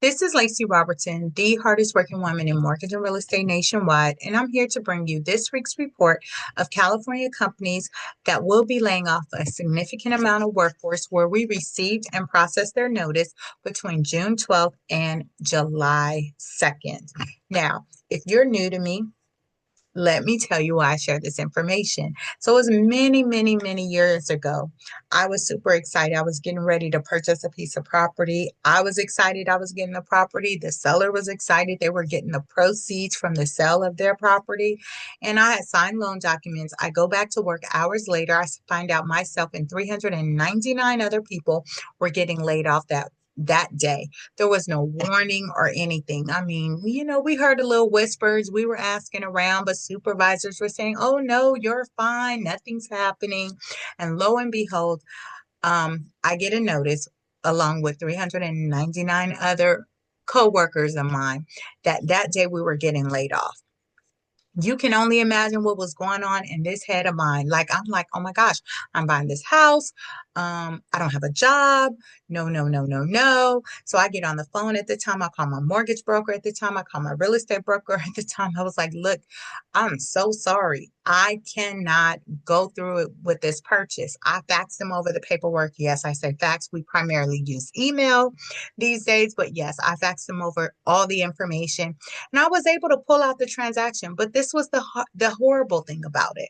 This is Lacy Robertson, the hardest working woman in mortgage and real estate nationwide, and I'm here to bring you this week's report of California companies that will be laying off a significant amount of workforce where we received and processed their notice between June 12th and July 2nd. Now, if you're new to me, let me tell you why I share this information. So it was many years ago. I was super excited. I was getting ready to purchase a piece of property. I was excited I was getting the property. The seller was excited they were getting the proceeds from the sale of their property. And I had signed loan documents. I go back to work hours later. I find out myself and 399 other people were getting laid off that day. There was no warning or anything. I mean, we heard a little whispers. We were asking around, but supervisors were saying, "Oh no, you're fine. Nothing's happening." And lo and behold, I get a notice along with 399 other coworkers of mine that day we were getting laid off. You can only imagine what was going on in this head of mine. I'm like, oh my gosh, I'm buying this house. I don't have a job. No, no, no, no, no. So I get on the phone at the time. I call my mortgage broker at the time. I call my real estate broker at the time. I was like, look, I'm so sorry. I cannot go through it with this purchase. I faxed them over the paperwork. Yes, I say fax. We primarily use email these days, but yes, I faxed them over all the information. And I was able to pull out the transaction, but this was the horrible thing about it.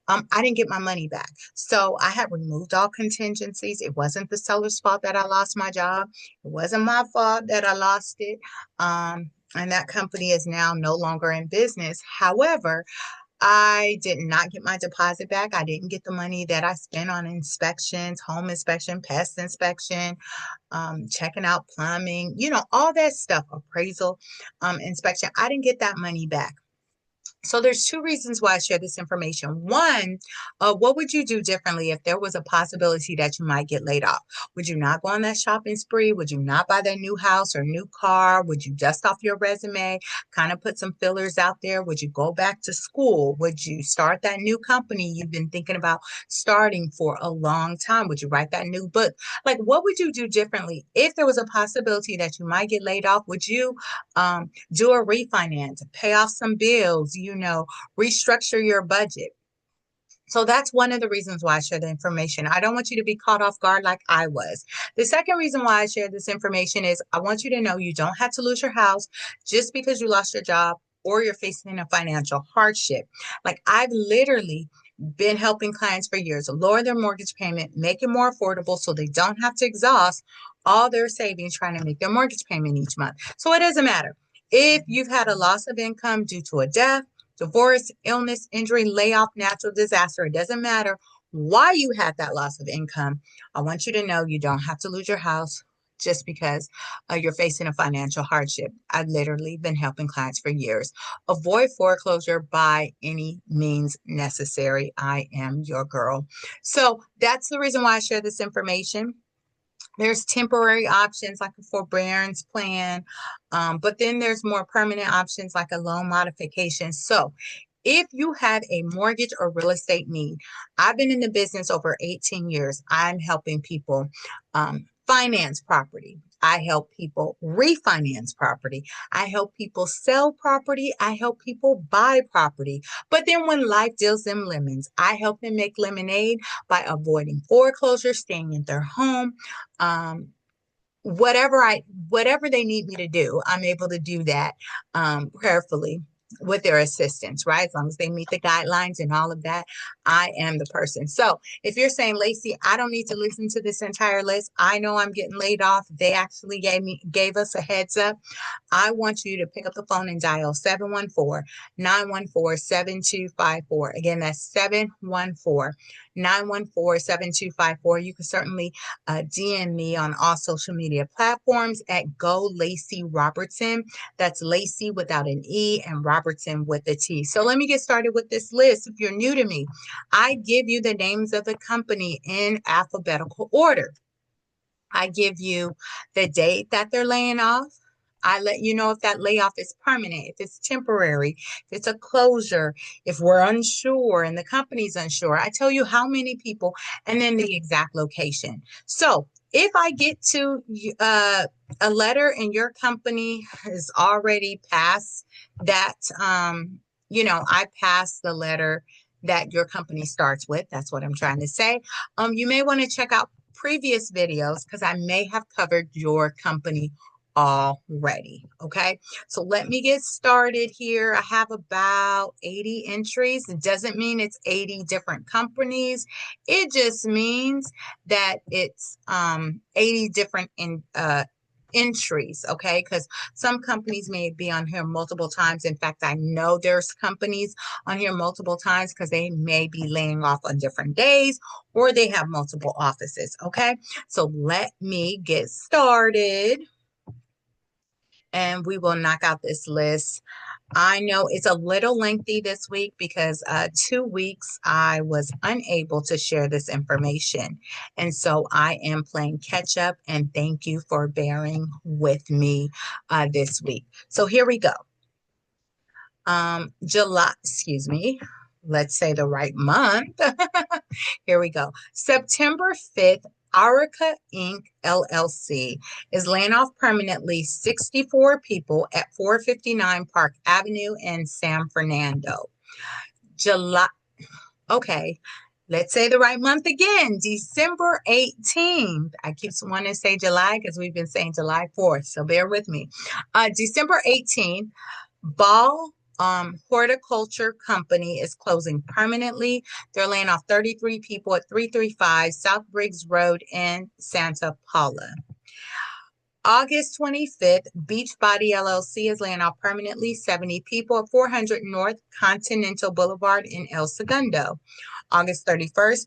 I didn't get my money back. So I had removed all contingencies. It wasn't the seller's fault that I lost my job. It wasn't my fault that I lost it. And that company is now no longer in business. However, I did not get my deposit back. I didn't get the money that I spent on inspections, home inspection, pest inspection, checking out plumbing, all that stuff, appraisal, inspection. I didn't get that money back. So there's two reasons why I share this information. One, what would you do differently if there was a possibility that you might get laid off? Would you not go on that shopping spree? Would you not buy that new house or new car? Would you dust off your resume, kind of put some fillers out there? Would you go back to school? Would you start that new company you've been thinking about starting for a long time? Would you write that new book? Like, what would you do differently if there was a possibility that you might get laid off? Would you do a refinance, pay off some bills, restructure your budget? So that's one of the reasons why I share the information. I don't want you to be caught off guard like I was. The second reason why I share this information is I want you to know you don't have to lose your house just because you lost your job or you're facing a financial hardship. Like, I've literally been helping clients for years lower their mortgage payment, make it more affordable so they don't have to exhaust all their savings trying to make their mortgage payment each month. So it doesn't matter if you've had a loss of income due to a death, divorce, illness, injury, layoff, natural disaster. It doesn't matter why you had that loss of income. I want you to know you don't have to lose your house just because you're facing a financial hardship. I've literally been helping clients for years. Avoid foreclosure by any means necessary. I am your girl. So that's the reason why I share this information. There's temporary options like a forbearance plan, but then there's more permanent options like a loan modification. So if you have a mortgage or real estate need, I've been in the business over 18 years. I'm helping people finance property. I help people refinance property. I help people sell property. I help people buy property. But then when life deals them lemons, I help them make lemonade by avoiding foreclosure, staying in their home. Um, whatever they need me to do, I'm able to do that prayerfully with their assistance, right? As long as they meet the guidelines and all of that, I am the person. So if you're saying, Lacy, I don't need to listen to this entire list. I know I'm getting laid off. They actually gave us a heads up. I want you to pick up the phone and dial 714-914-7254. Again, that's 714-914-7254. You can certainly DM me on all social media platforms at Go Lacy Robertson. That's Lacy without an E and Robertson with a T. So let me get started with this list. If you're new to me, I give you the names of the company in alphabetical order. I give you the date that they're laying off. I let you know if that layoff is permanent, if it's temporary, if it's a closure, if we're unsure and the company's unsure. I tell you how many people and then the exact location. So If I get to a letter and your company has already passed that, I passed the letter that your company starts with. That's what I'm trying to say. You may want to check out previous videos because I may have covered your company already. Okay, so let me get started here. I have about 80 entries. It doesn't mean it's 80 different companies. It just means that it's 80 different entries, okay? Because some companies may be on here multiple times. In fact, I know there's companies on here multiple times because they may be laying off on different days or they have multiple offices, okay? So let me get started and we will knock out this list. I know it's a little lengthy this week because 2 weeks I was unable to share this information. And so I am playing catch up, and thank you for bearing with me this week. So here we go. July, excuse me, let's say the right month. Here we go. September 5th, Arica Inc. LLC is laying off permanently 64 people at 459 Park Avenue in San Fernando. July, okay, let's say the right month again, December 18th. I keep wanting to say July because we've been saying July 4th, so bear with me. December 18th, Ball Horticulture Company is closing permanently. They're laying off 33 people at 335 South Briggs Road in Santa Paula. August 25th, Beachbody LLC is laying off permanently 70 people at 400 North Continental Boulevard in El Segundo. August 31st,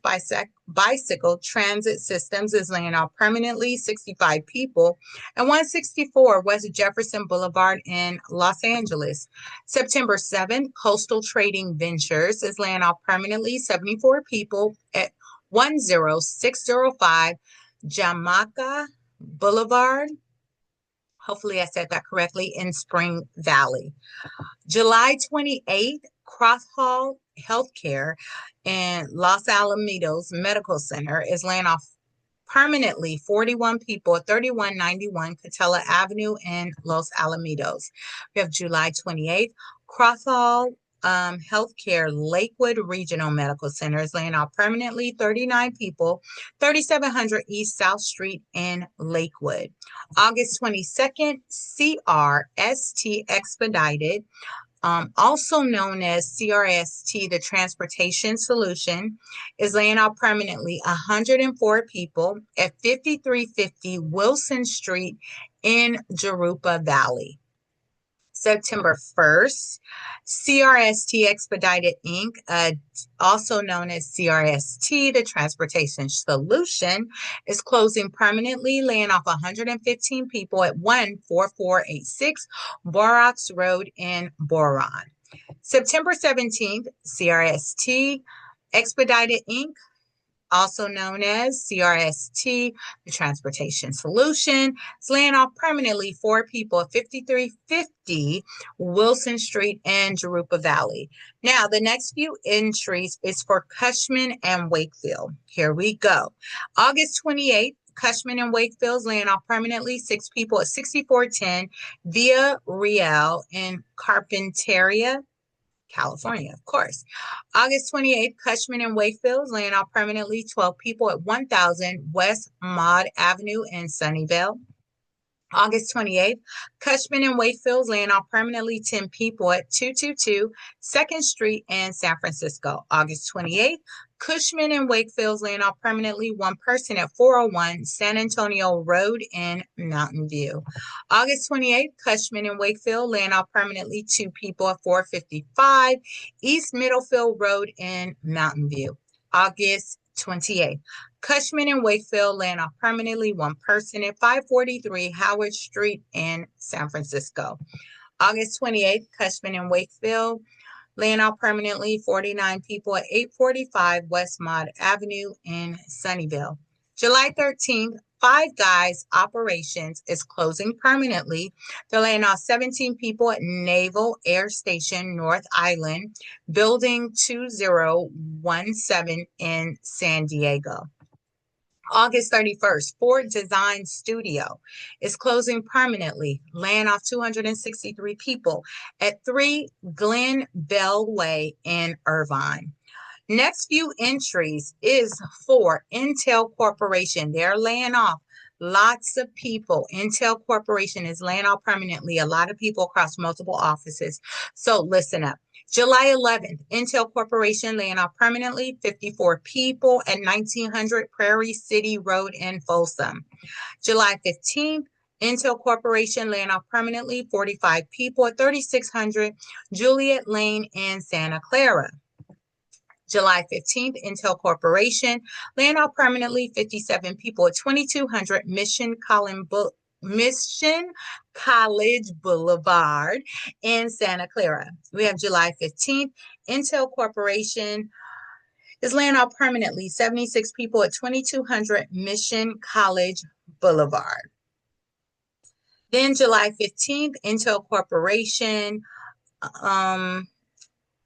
Bicycle Transit Systems is laying off permanently 65 people at 164 West Jefferson Boulevard in Los Angeles. September 7th, Coastal Trading Ventures is laying off permanently 74 people at 10605 Jamaica Boulevard. Hopefully I said that correctly, in Spring Valley. July 28th, Crosshall Healthcare and Los Alamitos Medical Center is laying off permanently 41 people at 3191 Catella Avenue in Los Alamitos. We have July 28th, Crosshall Healthcare Lakewood Regional Medical Center is laying off permanently 39 people, 3700 East South Street in Lakewood. August 22nd, CRST Expedited, also known as CRST, the Transportation Solution, is laying off permanently 104 people at 5350 Wilson Street in Jurupa Valley. September 1st, CRST Expedited Inc., also known as CRST, the Transportation Solution, is closing permanently, laying off 115 people at 14486 Borax Road in Boron. September 17th, CRST Expedited Inc., also known as CRST, the Transportation Solution, is laying off permanently 4 people at 5350 Wilson Street in Jurupa Valley. Now, the next few entries is for Cushman and Wakefield. Here we go. August 28th, Cushman and Wakefield laying off permanently 6 people at 6410 Via Real in Carpinteria, California, of course. August 28th, Cushman and Wakefield laying off permanently 12 people at 1000 West Maud Avenue in Sunnyvale. August 28th, Cushman and Wakefield laying off permanently 10 people at 222 2nd Street in San Francisco. August 28th, Cushman and Wakefield laying off permanently 1 person at 401 San Antonio Road in Mountain View. August 28th, Cushman and Wakefield laying off permanently 2 people at 455 East Middlefield Road in Mountain View. August 28th, Cushman and Wakefield laying off permanently 1 person at 543 Howard Street in San Francisco. August 28th, Cushman and Wakefield laying off permanently 49 people at 845 West Maud Avenue in Sunnyvale. July 13th, Five Guys Operations is closing permanently. They're laying off 17 people at Naval Air Station, North Island, Building 2017 in San Diego. August 31st, Ford Design Studio is closing permanently, laying off 263 people at 3 Glen Bell Way in Irvine. Next few entries is for Intel Corporation. They're laying off lots of people. Intel Corporation is laying off permanently a lot of people across multiple offices. So listen up. July 11th, Intel Corporation laying off permanently 54 people at 1900 Prairie City Road in Folsom. July 15th, Intel Corporation laying off permanently 45 people at 3600 Juliet Lane in Santa Clara. July 15th, Intel Corporation laying off permanently 57 people at 2200 Mission College Boulevard in Santa Clara. We have July 15th, Intel Corporation is laying off permanently 76 people at 2200 Mission College Boulevard. Then July 15th, Intel Corporation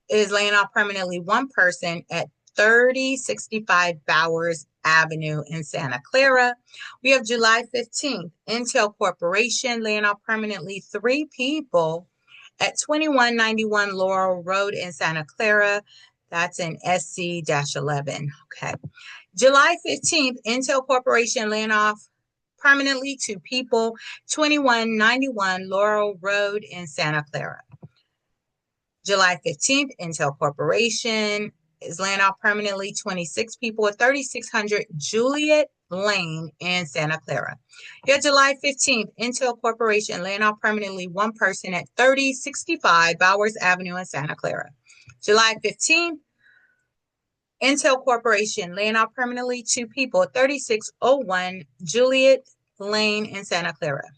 is laying off permanently one person at 3065 Bowers Avenue in Santa Clara. We have July 15th, Intel Corporation laying off permanently 3 people at 2191 Laurel Road in Santa Clara. That's in SC-11. Okay. July 15th, Intel Corporation laying off permanently 2 people, 2191 Laurel Road in Santa Clara. July 15th, Intel Corporation is laying off permanently 26 people at 3600 Juliet Lane in Santa Clara. Yeah, July 15th, Intel Corporation laying off permanently 1 person at 3065 Bowers Avenue in Santa Clara. July 15th, Intel Corporation laying off permanently 2 people at 3601 Juliet Lane in Santa Clara.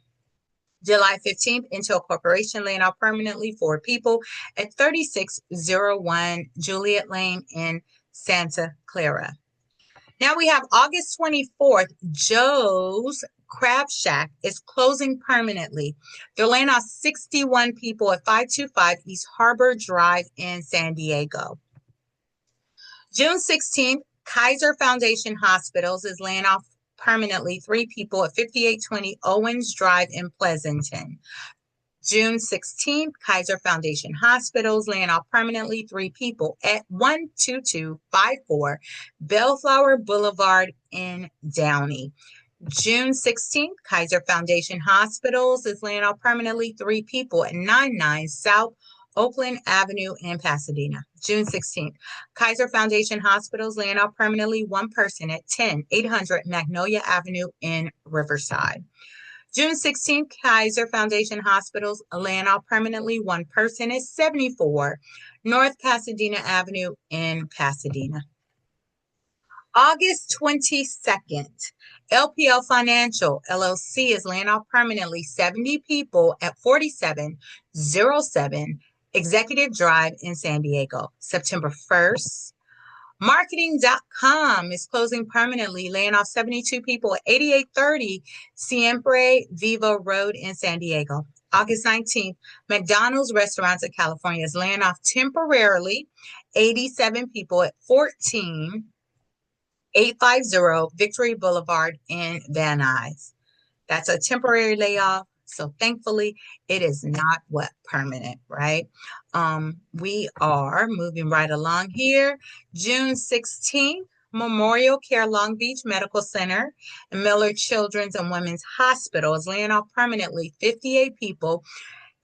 July 15th, Intel Corporation laying off permanently 4 people at 3601 Juliet Lane in Santa Clara. Now we have August 24th, Joe's Crab Shack is closing permanently. They're laying off 61 people at 525 East Harbor Drive in San Diego. June 16th, Kaiser Foundation Hospitals is laying off permanently 3 people at 5820 Owens Drive in Pleasanton. June 16th, Kaiser Foundation Hospitals laying off permanently 3 people at 12254 Bellflower Boulevard in Downey. June 16th, Kaiser Foundation Hospitals is laying off permanently 3 people at 99 South Oakland Avenue in Pasadena. June 16th, Kaiser Foundation Hospitals laying off permanently 1 person at 10800 Magnolia Avenue in Riverside. June 16th, Kaiser Foundation Hospitals laying off permanently 1 person at 74 North Pasadena Avenue in Pasadena. August 22nd, LPL Financial LLC is laying off permanently 70 people at 4707 Executive Drive in San Diego. September 1st, Marketing.com is closing permanently, laying off 72 people at 8830 Siempre Viva Road in San Diego. August 19th, McDonald's Restaurants of California is laying off temporarily 87 people at 14850 Victory Boulevard in Van Nuys. That's a temporary layoff. So thankfully, it is not permanent, right? We are moving right along here. June 16th, Memorial Care Long Beach Medical Center and Miller Children's and Women's Hospital is laying off permanently 58 people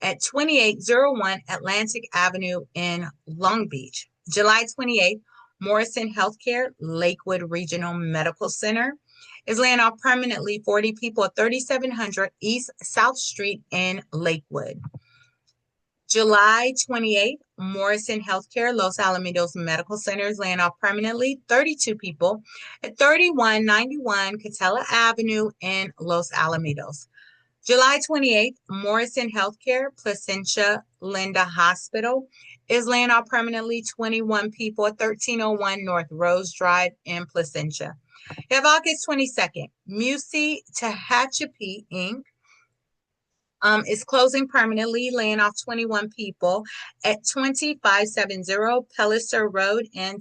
at 2801 Atlantic Avenue in Long Beach. July 28th, Morrison Healthcare Lakewood Regional Medical Center is laying off permanently 40 people at 3700 East South Street in Lakewood. July 28th, Morrison Healthcare Los Alamitos Medical Center is laying off permanently 32 people at 3191 Catella Avenue in Los Alamitos. July 28th, Morrison Healthcare Placentia Linda Hospital is laying off permanently 21 people at 1301 North Rose Drive in Placentia. You have August 22nd, Musi Tehachapi Inc. Is closing permanently, laying off 21 people at 2570 Pellicer Road in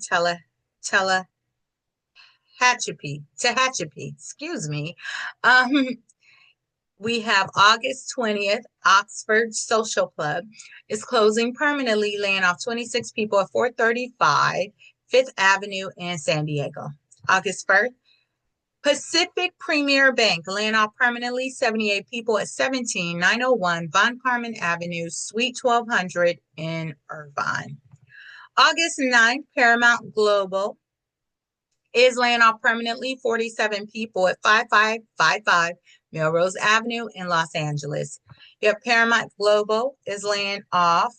Tehachapi, excuse me. Um, we have August 20th, Oxford Social Club is closing permanently, laying off 26 people at 435 Fifth Avenue in San Diego. August 1st, Pacific Premier Bank laying off permanently 78 people at 17901 Von Carmen Avenue, Suite 1200 in Irvine. August 9th, Paramount Global is laying off permanently 47 people at 5555 Melrose Avenue in Los Angeles. You have Paramount Global is laying off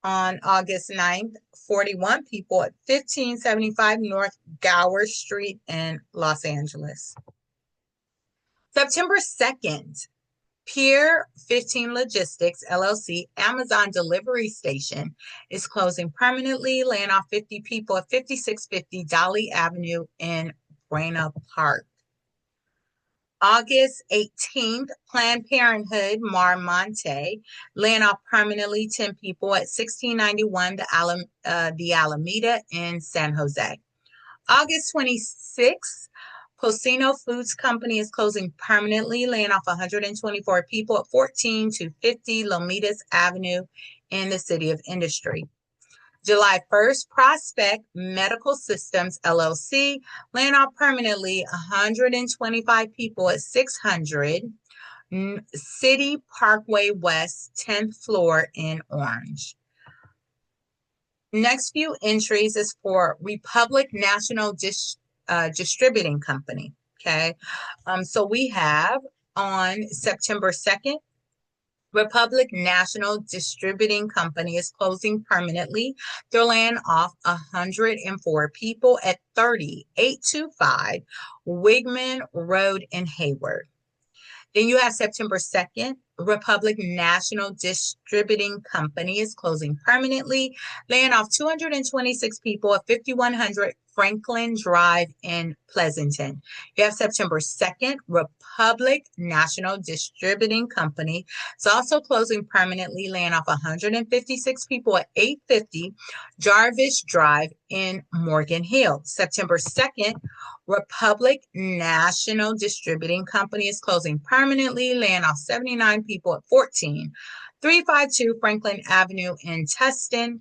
on August 9th 41 people at 1575 North Gower Street in Los Angeles. September 2nd, Pier 15 Logistics, LLC, Amazon delivery station is closing permanently, laying off 50 people at 5650 Dolly Avenue in Buena Park. August 18th, Planned Parenthood, Marmonte, laying off permanently 10 people at 1691 the Alameda in San Jose. August 26th, Pocino Foods Company is closing permanently, laying off 124 people at 14-50 Lomitas Avenue in the City of Industry. July 1st, Prospect Medical Systems, LLC, laying off permanently 125 people at 600 City Parkway West, 10th floor in Orange. Next few entries is for Republic National Distributing Company. Okay. So we have on September 2nd, Republic National Distributing Company is closing permanently. They're laying off 104 people at 3825 Wigman Road in Hayward. Then you have September 2nd, Republic National Distributing Company is closing permanently, laying off 226 people at 5100 Franklin Drive in Pleasanton. You have September 2nd, Republic National Distributing Company is also closing permanently, laying off 156 people at 850 Jarvis Drive in Morgan Hill. September 2nd, Republic National Distributing Company is closing permanently, laying off 79 people at 14352 Franklin Avenue in Tustin.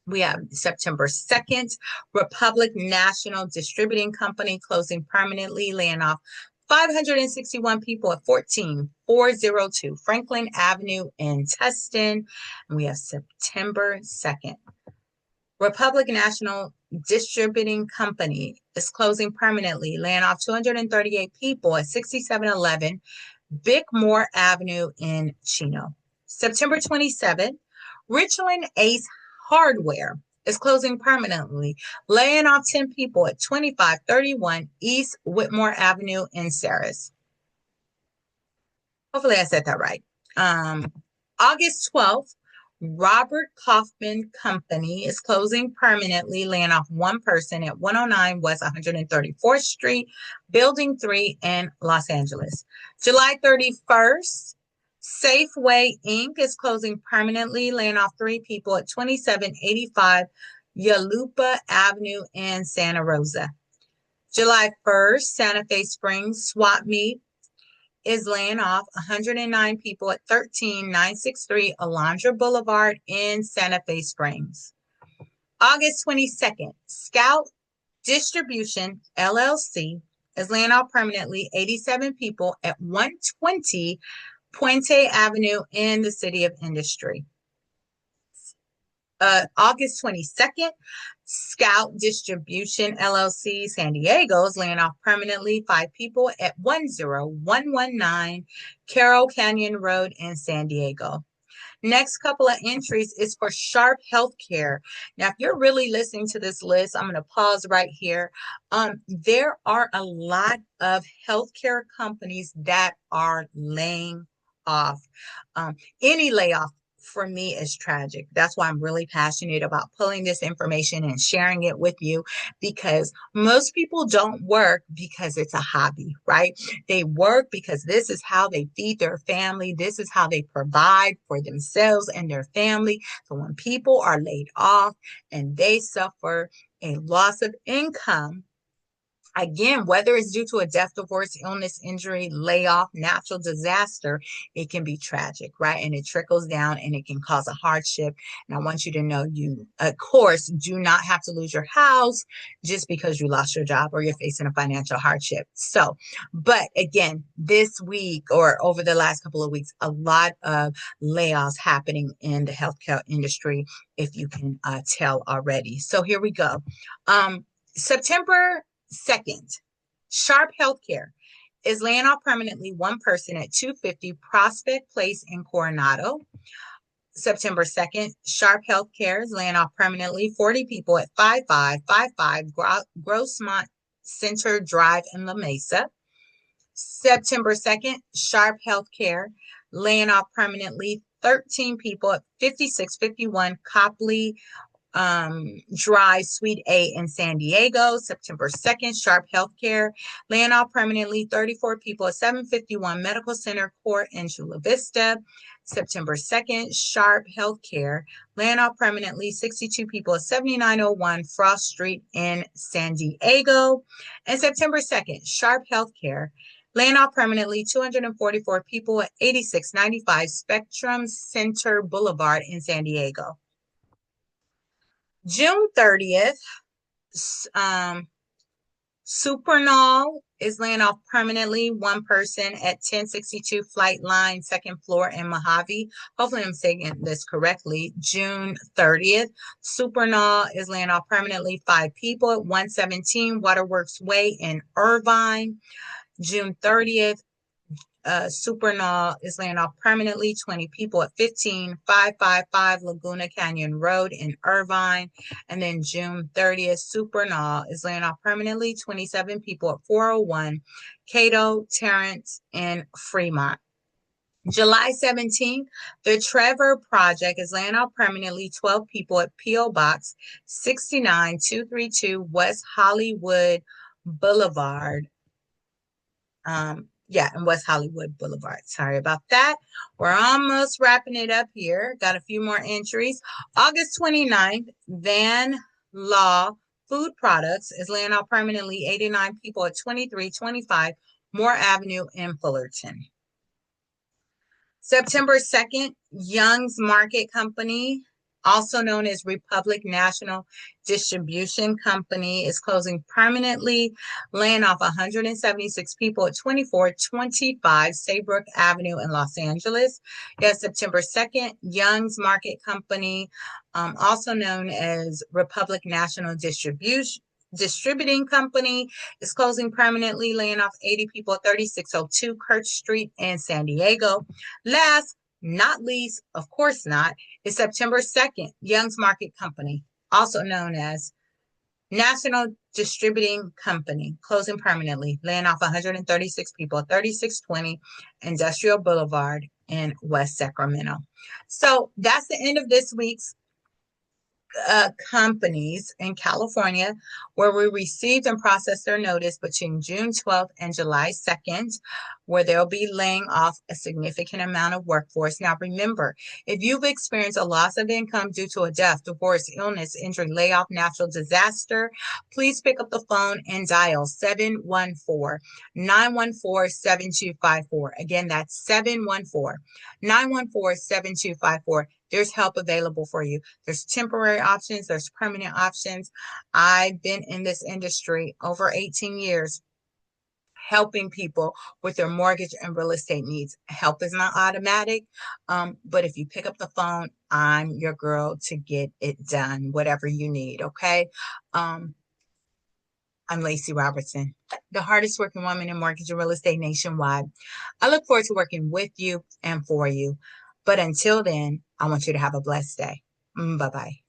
We have September 2nd, Republic National Distributing Company closing permanently, laying off 561 people at 14402 Franklin Avenue in Tustin. And we have September 2nd. Republic National Distributing Company is closing permanently, laying off 238 people at 6711 Bickmore Avenue in Chino. September 27th, Richland Ace Hardware is closing permanently, laying off 10 people at 2531 East Whitmore Avenue in Sarris. Hopefully I said that right. August 12th, Robert Kaufman Company is closing permanently, laying off one person at 109 West 134th Street, Building 3 in Los Angeles. July 31st, Safeway Inc. is closing permanently, laying off 3 people at 2785 Yalupa Avenue in Santa Rosa. July 1st, Santa Fe Springs Swap Meet is laying off 109 people at 13963 Alondra Boulevard in Santa Fe Springs. August 22nd, Scout Distribution, LLC, is laying off permanently 87 people at 120 Puente Avenue in the City of Industry. August 22nd, Scout Distribution LLC San Diego is laying off permanently 5 people at 10119 Carroll Canyon Road in San Diego. Next couple of entries is for Sharp Healthcare. Now, if you're really listening to this list, I'm going to pause right here. There are a lot of healthcare companies that are laying off. Any layoff for me is tragic. That's why I'm really passionate about pulling this information and sharing it with you, because most people don't work because it's a hobby, right? They work because this is how they feed their family. This is how they provide for themselves and their family. So when people are laid off and they suffer a loss of income, Again, whether it's due to a death, divorce, illness, injury, layoff, natural disaster, it can be tragic, right? And it trickles down and it can cause a hardship. And I want you to know you, of course, do not have to lose your house just because you lost your job or you're facing a financial hardship. So, but again, this week or over the last couple of weeks, a lot of layoffs happening in the healthcare industry, if you can tell already. So here we go. September 2nd, Sharp Healthcare is laying off permanently one person at 250 Prospect Place in Coronado. September 2nd, Sharp Healthcare is laying off permanently 40 people at 5555 Grossmont Center Drive in La Mesa. September 2nd, Sharp Healthcare laying off permanently 13 people at 5651 Copley Drive, Suite A in San Diego. September 2nd, Sharp Healthcare laying off permanently 34 people at 751 Medical Center Court in Chula Vista. September 2nd, Sharp Healthcare laying off permanently 62 people at 7901 Frost Street in San Diego. And September 2nd, Sharp Healthcare laying off permanently 244 people at 8695 Spectrum Center Boulevard in San Diego. June 30th, Supernal is laying off permanently one person at 1062 Flight Line, second floor in Mojave. Hopefully I'm saying this correctly. June 30th, Supernal is laying off permanently 5 people at 117 Waterworks Way in Irvine. June 30th, Supernal is laying off permanently 20 people at 15555 Laguna Canyon Road in Irvine. And then June 30th, Supernal is laying off permanently 27 people at 401 Cato Terrence in Fremont. July 17th, the Trevor Project is laying off permanently 12 people at P.O. Box 69232 West Hollywood Boulevard. In West Hollywood Boulevard. Sorry about that. We're almost wrapping it up here. Got a few more entries. August 29th, Van Law Food Products is laying off permanently 89 people at 2325 Moore Avenue in Fullerton. September 2nd, Young's Market Company, also known as Republic National Distribution Company, is closing permanently, laying off 176 people at 2425 Saybrook Avenue in Los Angeles. Yes, September 2nd, Young's Market Company, also known as Republic National Distributing Company, is closing permanently, laying off 80 people at 3602 Kirch Street in San Diego. Last not least, of course not, is September 2nd, Young's Market Company, also known as National Distributing Company, closing permanently, laying off 136 people at 3620 Industrial Boulevard in West Sacramento. So that's the end of this week's companies in California where we received and processed their notice between June 12th and July 2nd, where they'll be laying off a significant amount of workforce. Now, remember, if you've experienced a loss of income due to a death, divorce, illness, injury, layoff, natural disaster, please pick up the phone and dial 714-914-7254. Again, that's 714-914-7254. There's help available for you. There's temporary options. There's permanent options. I've been in this industry over 18 years helping people with their mortgage and real estate needs. Help is not automatic, but if you pick up the phone, I'm your girl to get it done, whatever you need, okay? I'm Lacy Robertson, the hardest working woman in mortgage and real estate nationwide. I look forward to working with you and for you. But until then, I want you to have a blessed day. Bye-bye.